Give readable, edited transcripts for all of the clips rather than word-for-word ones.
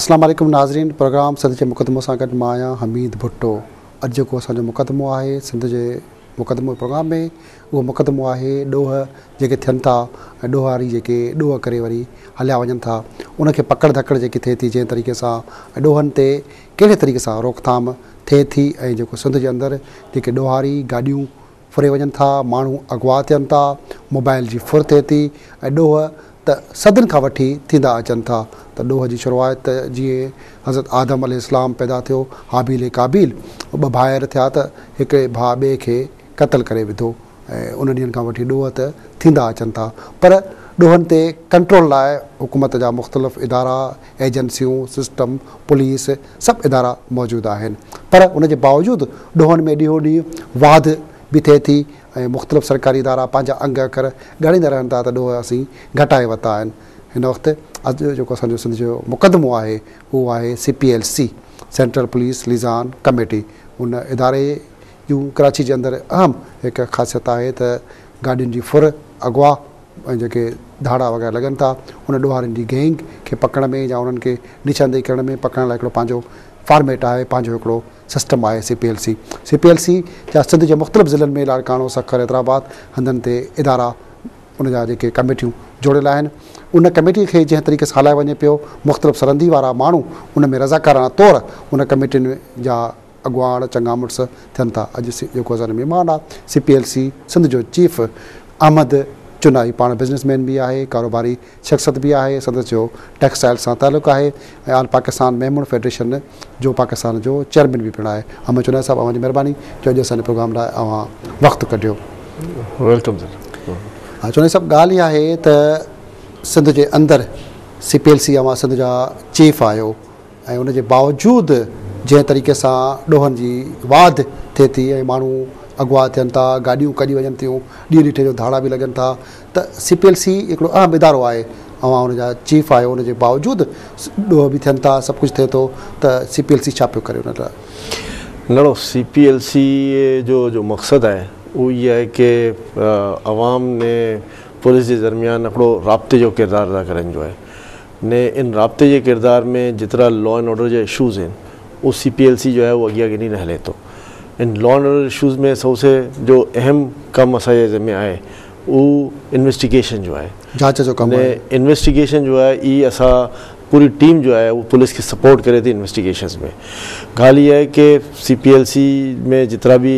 अस्सलाम वालेकुम नाज़रीन। प्रोग्राम सिंध के मुक़दमो सां गॾु मां आहियां हमीद भुट्टो। अॼु जेको असांजो मुक़दमो आहे सिंध जे मुक़दमो प्रोग्राम में, उहो मुक़दमो आहे ॾोह जेके थियनि था ऐं ॾोहारी जेके ॾोह करे वरी हलिया वञनि था, उनखे पकड़ धकड़ जेकी थिए थी, जंहिं तरीक़े सां ॾोहनि ते कहिड़े तरीक़े सां रोकथाम थिए थी, ऐं जेको सिंध जे अंदरि जेके ॾोहारी गाॾियूं फुरे वञनि था, माण्हू अगवा थियनि था, मोबाइल जी फुर थिए थी, ऐं ॾोह त सदियुनि खां वठी थींदा अचनि था। त ॾोह जी शुरूआत जीअं हज़रत आदम अलैहिस्सलाम पैदा थियो, हाबिल काबिल ॿ भाइर थिया त हिकिड़े भाउ ॿिए खे क़तल करे विधो, ऐं उन ॾींहंनि खां वठी ॾोह त थींदा अचनि था। पर ॾोहनि ते कंट्रोल लाइ हुकूमत जा मुख़्तलिफ़ इदारा, एजेंसियूं, सिस्टम, पुलिस सभु इदारा मौजूदु आहिनि। पर उनजे बावजूदि ॾोहनि में ॾींहों ॾींहुं वाध बि थिए थी, ऐं मुख़्तलिफ़ सरकारी इदारा पंहिंजा अंग अखर ॻणींदा रहनि था त ॾोह असीं घटाए वरिता आहिनि। हिन वक़्तु अॼु जेको असांजो सिंध जो मुक़दमो आहे उहो आहे CPLC, सेंट्रल पुलिस लिज़ान कमेटी। उन इदारे जूं कराची जे अंदरि अहम हिकु ख़ासियत आहे त गाॾियुनि जी फुर, अगवा ऐं जेके धाड़ा वग़ैरह लॻनि था, उन ॾोहारियुनि जी गैंग खे पकड़ में या उन्हनि खे निशानदेही करण में पकड़ण लाइ हिकिड़ो पंहिंजो फॉर्मेट आहे, पंहिंजो हिकिड़ो सिस्टम आहे CPLC जा सिंध जे मुख़्तलिफ़ ज़िलनि में लाड़काणो, सखर, हैदराबाद हंधनि ते इदारा उन जा जेके कमेटियूं जोड़ियल आहिनि। उन कमेटी खे जंहिं तरीक़े सां हलाए वञे पियो, मुख़्तलिफ़ सरहंदी वारा माण्हू उन में रज़ाकाराना तौरु उन कमेटियुनि जा अॻुवाण चङा मुड़ुस थियनि था। अॼु जेको असांजो महिमान आहे CPLC सिंध जो चीफ अहमद चुनाई, पाण बिज़नेसमैन बि आहे, कारोबारी शख़्सियत बि आहे, संदसि जो टेक्सटाइल सां तालुक़ु आहे, ऐं आल पाकिस्तान मेमून फेडरेशन जो पाकिस्तान जो चेयरमैन बि पिणु आहे। अहमद चुनाई साहिबु, अव्हांजी महिरबानी जो अॼु असांजे प्रोग्राम लाइ अव्हां वक़्तु कढियो। Welcome sir. हा चुनाई साहिबु, ॻाल्हि इहा आहे त सिंध जे अंदरि CPLC अव्हां सिंध जा चीफ आहियो, ऐं उनजे बावजूदि जंहिं तरीक़े सां ॾोहनि जी वाध थिए थी ऐं माण्हू अगवा थियनि था, गाॾियूं कढी वञनि थियूं, ॾींहं ॾींहं जो धाड़ा बि लॻनि था, त CPLC हिकिड़ो अहम इदारो आहे, अव्हां हुनजा चीफ आहियो, उनजे बावजूदि ॾोह बि थियनि था, सभु कुझु थिए थो, त CPLC छा पियो करे उन लाइ? न CPLC जो मक़सदु आहे उहो इहा आहे की अवाम ने पुलिस जे दरमियान हिकिड़ो राब्ते जो किरदारु अदा करण जो आहे ने। इन राब्ते जे किरदार में जेतिरा लॉ एंड ऑर्डर जा इशूज़ आहिनि उहो CPLC जो आहे उहो अॻियां गिनी न हले थो। In law and order issues में सबसे जो अहम कमु असांजे ज़िम्मे आहे उहो इन्वेस्टिगेशन जो आहे, जांच जो कमु आहे। इन्वेस्टिगेशन जो आहे ई असां पूरी टीम जो आहे वो पुलिस खे सपोर्ट करे थी इन्वेस्टिगेशंस में। ॻाल्हि इहा आहे कि CPLC में जितना भी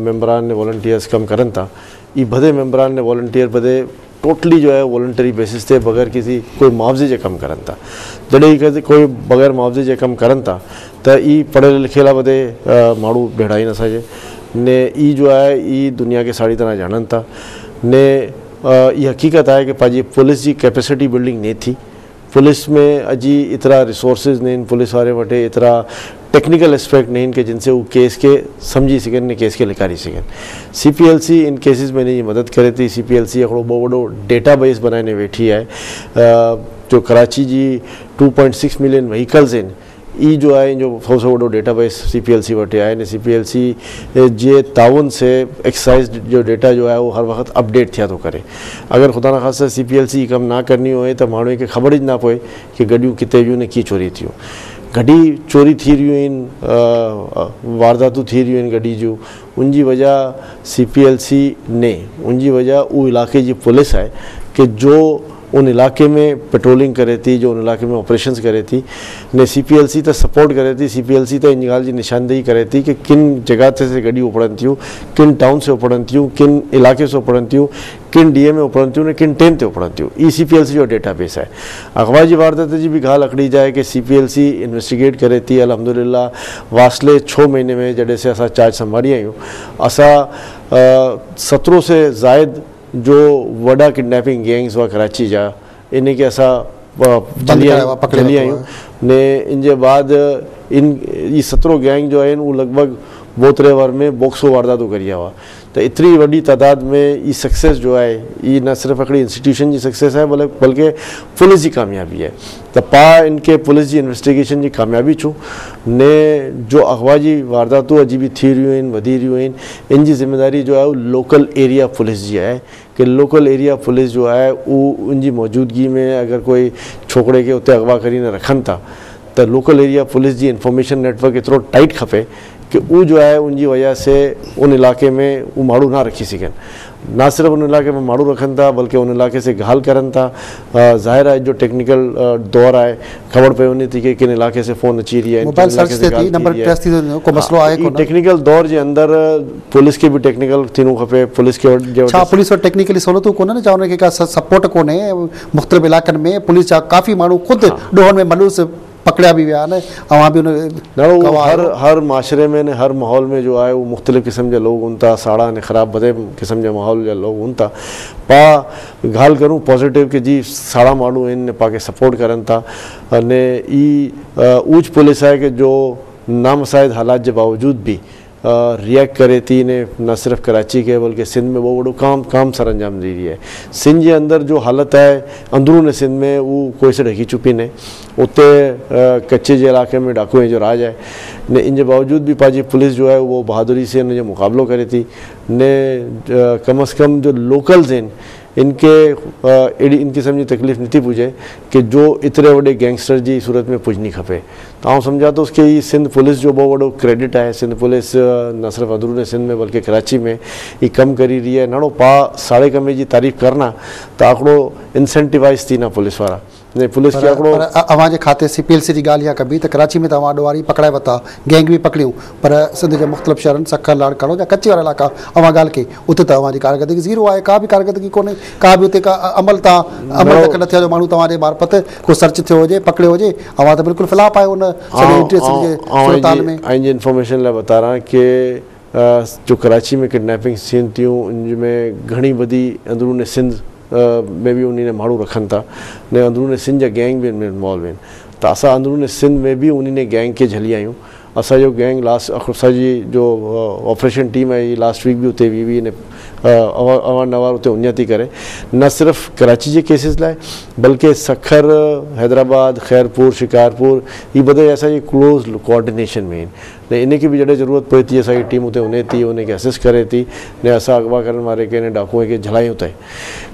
मेंबरान ने वॉलंटियर्स कम करन था, ये बदे मेंबरान ने वॉलंटियर बदे टोटली जो है वॉलंटरी बेसिस ते बगैर किसी कोई मुआवजे जे कम करन था। जॾहिं कोई बगैर मुआवजे जे कम करन था त ई पढ़ियल लिखियल बदे माण्हू भेड़ा आहिनि असांजे ने। ई जो आहे ई दुनिया के सारी तरह ॼाणनि था ने। ये हकीकत है कि पंहिंजी पुलिस जी कैपेसिटी बिल्डिंग नहीं थी। पुलिस में अजी इतरा रिसोर्सिस नहीं, पुलिस वारे वटे इतरा टेक्निकल एस्पेक्ट नहीं कि जिनसे वो केस के समझी सकें ने केस के लिखारी सकें। CPLC इन केसेस में इनजी मदद करे थी। CPLC हिकिड़ो बहुत वॾो डेटाबेस बनाने वेठी है जो कराची जी 2.6 मिलियन व्हीकल्स आहिनि। ई जो आहे जो सबसे वॾो डेटाबेस CPLC वटि आहे ने। CPLC जे ताउन से एक्साइज जो डेटा जो है वो हर वक्त अपडेट थिया थो करे। अगर खुदा न ख़ास्ता CPLC कम ना करनी हो तो माण्हू खे ख़बर ही ना पए कि गड्डियूं किथे वियूं ने की चोरी थियूं। गड्डी चोरी थी रहियूं आहिनि, वारदातूं थी रहियूं आहिनि गड्डी जूं। उनजी वजह CPLC ने, उनजी वजह उहो इलाके जी पुलिस है कि जो उन इलाके में पेट्रोलिंग करे थी, जो उन इलाके में ऑपरेशंस करे थी ने। CPLC तो सपोर्ट करे थी। CPLC तो इन ॻाल्हि जी निशानदेही करे थी कि किन जगह से गड्डियूं उपड़नि थियूं, किन टाउन से उपड़नि थियूं, किन इलाके से उपड़नि थियूं, किन DA में उपड़नि थियूं ने किन ट्रेन ते उपड़नि थियूं। ई CPLC जो डेटाबेस है। अगवा जी वारदात जी भी ॻाल्हि अकड़ी जाए कि CPLC इन्वेस्टिगेट करे थी। अल्हम्दुलिल्लाह वासले 6 महीने में जॾहिं से असां चार्ज संभाली आहियूं, असां 17 से ज़ायद जो वॾा किडनैपिंग गैंग्स हुआ कराची जा, इन के असां जली आहियूं ने। इन जे बाद इन ये 17 गैंग जो आहिनि उहो लॻभॻि बोतरेवर में बॉक्सो वारदातूं करी हुआ। तो इतनी वही तादाद में ये सक्सेस जो है ये न सिर्फ हिकिड़ी इंस्टीट्यूशन की सक्सेस है बल्कि पुलिस की कामयाबी है। तो पा इनके पुलिस की इन्वेस्टिगेशन की कामयाबी छू ने जो अगवा जी वारदातूं अजी भी थी रही आहिनि, वधी रहियूं आहिनि, इन जी जिम्मेदारी जो है वो लोकल एरिया पुलिस जी है कि लोकल एरिया पुलिस जो है वो उनकी मौजूदगी में अगर कोई छोकरे के उते अगवा करी न रखन था त लोकल एरिया पुलिस जी इंफॉर्मेशन नेटवर्क एतिरो टाइट खपे कि उहो जो आहे उनजी वजह से उन इलाइक़े में उहो माण्हू ना रखी सघनि। ना सिर्फ़ु उन इलाइक़े में माण्हू रखनि था बल्कि उन इलाइक़े से ॻाल्हि करनि था। ज़ाहिर आहे जो टेक्निकल दौर आहे, ख़बर पई वञे थी कि किन इलाइक़े से फ़ोन अची रही आहे। टेक्निकल दौर जे अंदरि पुलिस खे बि टेक्निकल थियणो खपे। पुलिस खे पुलिस वटि टेक्निकली सहूलियतूं कोन्हे, छा उनखे का सपोर्ट कोन्हे? मुख़्तलिफ़ इलाइक़नि में पुलिस जा काफ़ी माण्हू ख़ुदि ॾोहनि में मलूस पकड़िया भी विया आहिनि। अवां बि हर माशरे में ने हर माहौल में जो आहे वो मुख़्तलिफ़ क़िस्म जा लोग हूंदा, साड़ा ने ख़राब बदे क़िस्म जा माहौल जा लोग हूंदा। पा ॻाल्हि करूं पॉजिटिव कि जी साड़ा माण्हू आहिनि पाके सपोर्ट करनि था ने ई ऊच पुलिस आहे कि जो नामसाइद हालात जे बावजूद भी रिएक्ट करे थी ने न सिर्फ कराची के बल्कि सिंध में बहुत बड़ो काम सर अंजाम दे रही है। सिंध के अंदर जो हालत है अंदरून सिंध में वो कोई से ढकी चुपी ने उते कच्चे जे इलाके में डाकुएं जो राज है ने इन बावजूद भी पाजी पुलिस जो है वो बहादुरी से इन जो मुकाबलो करे थी ने कम अज़ कम जो लोकल्स हैं इनके एडी इन किस्म की तकलीफ़ नहीं पुजे कि जो इतने बड़े गैंगस्टर की सूरत में पुजनी खपे। तो आउं समझा तो उसके ये सिंध पुलिस जो बहुत बड़ो क्रेडिट है। सिंध पुलिस न सिर्फ अंदरून सिंध में बल्कि कराची में ये कम करी रही है। नाड़ो पा साड़े कमे की तारीफ़ करना तो आकड़ो इंसेंटिवाइज थी ना पुलिस वारा ने पुलिस के आकड़ो अवां जे खाते CPLC की ॻाल्हि कबी तो कराची में तव्हां ॾोवारी पकड़ाए वरिता, गैंग भी पकड़ियूं, पर सिंध के मुख़्तलिफ़ शहरनि सखर लाड़काणो या कच्चे वारा इलाइक़ा अवां ॻाल्हि कई उते त अवां जी कारकर्दगी ज़ीरो आहे। का भी कारकर्दगी कोन्हे, का भी उते का अमल तक न थियो जो माण्हू तव्हांजे मार्फत को सर्च थियो हुजे पकड़ियो हुजे। अवां त बिल्कुलु फ़िलाप आहे उन सूरताल में। जी इन्फॉर्मेशन लाइ बता रहा कि जो कराची में किडनैपिंग थियनि थियूं उनमें घणी वधी अंदरून सिंध में भी उन्हीं ने माण्हू रखनि था ने अंदरून सिंध जा गैंग भी इनमें इन्वॉल्व आहिनि। त असां अंदरून सिंध में भी उन्हीं ने गैंग के झली आहियूं। असांजो गैंग लास्ट असांजी जो ऑपरेशन टीम है लास्ट वीक भी उते हुई ने अवारनवार उते उन्नति थी करे न सिर्फ कराची के केसिस लाइ बल्कि सखर हैदराबाद खैरपुर शिकारपुर ये बदे असांजी क्लोज कोऑर्डिनेशन में ने इनकी भी जॾहिं ज़रूरत पए थी असांजी टीम उते वञे थी उनखे असिस्ट करे थी ने असां अगवा करण वारे खे ने डाकुअ खे झलायूं था।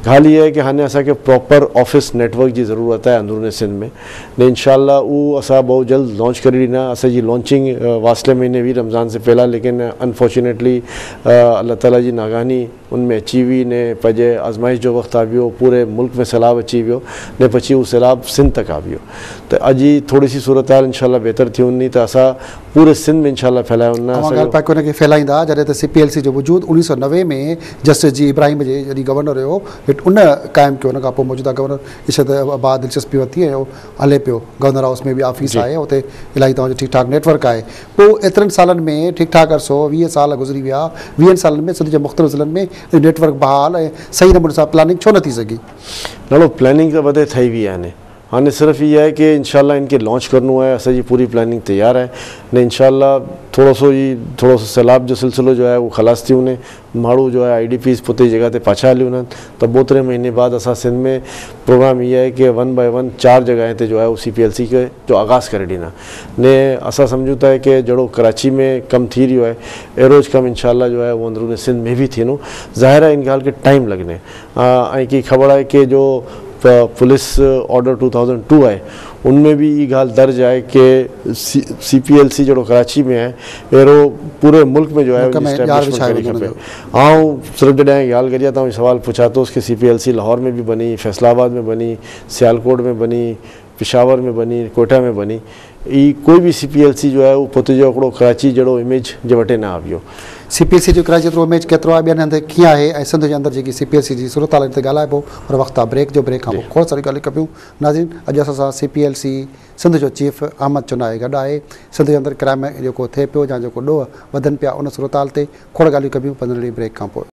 ॻाल्हि इहा आहे कि हाणे असांखे प्रॉपर ऑफिस नेटवर्क की ज़रूरत है अंदरून सिंध में ने इंशाअल्लाह उहो असां बहुत जल्द लॉन्च करे ॾींदा। असांजी लॉन्चिंग वासले महीने हुई रमज़ान से पहला, लेकिन अनफॉर्चुनेटली अल्लाह ताला जी नागानी उनमें अची हुई ने पंहिंजे आज़माइश जो वक़्तु आ वियो, पूरे मुल्क में सैलाब अची वियो ने पछी उहो सैलाब सिंध तक आ वियो। त अॼु थोड़ी सी सूरत हाल इंशाअल्लाह बेहतर थी वञी त असां पूरे सिंध में इंशाअल्लाह फैलाए उनखे फैलाईंदा। जॾहिं त CPLC जो वजूद 1990 में जस्टिस जी इब्राहिम जे जॾहिं गवर्नर हुयो उन क़ाइमु कयो। उन खां पोइ मौजूदा गवर्नर इशरत अब्बाद दिलचस्पी वरिती ऐं हले पियो। गवर्नर हाउस में भी ऑफिस आहे, उते इलाही तव्हांजो ठीक ठाक नेटवर्क आहे। पोइ एतिरनि सालनि में ठीक ठाक अरसो 20 साल गुज़री विया, 20 सालनि में सिंध जे मुख़्तलिफ़ ज़िलनि में नेटवर्क बहाल ऐं सही नमूने सां प्लानिंग छो न थी सघी? ॾाढो प्लानिंग त वधे ठही वई आहे। हाँ सिर्फ ये है कि इंशाल्लाह इनके लॉन्च करनो है, असांजी पूरी प्लानिंग तैयार है ने इंशाल्लाह थोड़ो सो सैलाब जो सिलसिलो जो है वो खलास थी वञे, माण्हू जो है IDPs पुते जगह ते पाछा हली वञनि त 2-3 महीने बाद असां सिंध में प्रोग्राम ये है कि 1 बाय 1 4 जगह ते जो है वो CPLC के जो आगाज़ करे ॾींदा ने असां सम्झूं था कि जहिड़ो कराची में कम थी रहियो आहे अहिड़ो कम इंशाल्लाह जो है वो अंदरून सिंध में भी थींदो। ज़ाहिर है इन ॻाल्हि खे टाइम लॻने ऐं की ख़बर है कि जो पुलिस ऑर्डर 2002 है उनमें भी ये गाल दर्ज है कि CPLC जो कराची में है अहिड़ो पूरे मुल्क में जो है हाँ सिर्फ जॾहिं ॻाल्हि करी तो सवाल पूछा तो उसके CPLC लाहौर में भी बनी, फैसलाबाद में बनी, सियालकोट में बनी, पेशावर में बनी, कोयटा में बनी। ये कोई भी CPLC जो है वो पुते जो हिकिड़ो कराची जहिड़ो इमेज जे वटे न आ वियो। CPLC जो कराची जेतिरो इमेज केतिरो आहे ॿियनि हंधि कीअं आहे ऐं सिंध जे अंदरि जेकी CPLC जी सूरत हाल ते ॻाल्हाइबो, पर वक़्तु आहे ब्रेक जो। ब्रेक खां पोइ खोड़ सारी ॻाल्हियूं कबियूं। नाज़रीन अॼु असां सां CPLC सिंध जो चीफ अहमद चुनाए गॾु आहे। सिंध जे अंदरि क्राइम जेको थिए पियो या जेको ॾोह वधनि पिया उन सूरत हाल ते खोड़ ॻाल्हियूं कबियूं 15 ॾींहं ब्रेक खां पोइ।